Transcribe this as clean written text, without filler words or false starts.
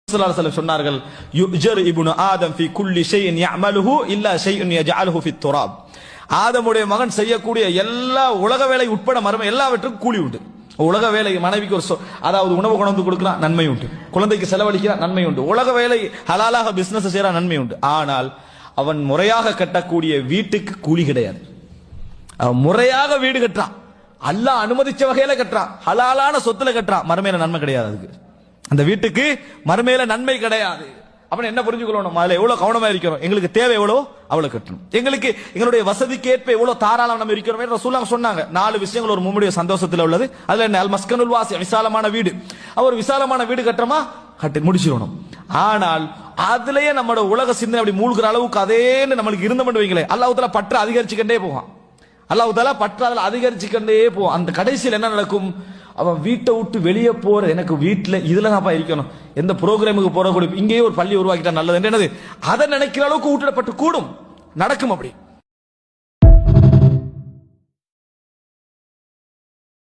சொன்னார்கள் யுஜர் இப்னு ஆதம் ஃபி குல்லி ஷைஇன் யஅமலுஹு இல்லா ஷைஇன் யஜஅலுஹு ஃபித் துராப். ஆதமுடைய மகன் செய்யக்கூடிய எல்லா உலக வேலை உட்பட மறுமை எல்லாவற்றுக்கும் கூலி உண்டு. உலக வேலை மனைவிக்கு ஒரு அதாவது உணவு கொண்டு வந்து கொடுக்கிறான், நன்மை உண்டு. குழந்தைக்கு செலவழிக்கிறான், நன்மை உண்டு. உலக வேலை ஹலாலாக பிசினஸ் செய்யறான், நன்மை உண்டு. ஆனால் அவன் முறையாக கட்டக்கூடிய வீட்டுக்கு கூலி கிடையாது. அவன் முறையாக வீடு கட்டுறான், அல்லாஹ் அனுமதிச்ச வகையில கட்டுறான், ஹலாலான சொத்துல கட்டுறான், மறுமையில நன்மை கிடையாது. அதுக்கு அந்த வீட்டுக்கு மறுமையில நன்மை கிடையாது. அப்ப என்ன புரிஞ்சுக்கணும்? அதுல எவ்வளவு கவனமா இருக்கிறோம். எங்களுக்கு தேவை எவ்வளோ அவ்வளவு கட்டணும். எங்களுக்கு எங்களுடைய வசதிக்கு ஏற்ப எவ்வளவு தாராளம் நம்ம இருக்கிறோம். ரசூலுல்லாஹ் சொன்னாங்க 4 விஷயங்கள் ஒரு மும்முடைய சந்தோஷத்துல உள்ளது. அதுல என்ன? அல் மஸ்கனுல் வாசி, விசாலமான வீடு. அவர் விசாலமான வீடு கட்டுறமா கட்டி முடிச்சிடணும். ஆனால் அதுலயே நம்மளோட உலக சிந்தனை அப்படி மூழ்கிற அளவுக்கு அதேன்னு நம்மளுக்கு இருந்த மட்டும் வைங்களேன், அல்லாஹ் தஆலா பற்று அதிகரிச்சுக்கிட்டே போவான். அல்லாஹ் தஆலா பற்று அதில் அதிகரிச்சுக்கிட்டே போவான். அந்த கடைசியில் என்ன நடக்கும்? அவன் வீட்டை விட்டு வெளியே போற, எனக்கு வீட்டில் இதுல தான்ப்பா இருக்கணும், எந்த ப்ரோக்ராமுக்கு போற கூட இங்கேயே ஒரு பள்ளி உருவாக்கிட்டா நல்லது என்னது அதை நினைக்கிற அளவுக்கு ஊட்டிடப்பட்டு கூடும், நடக்கும். அப்படி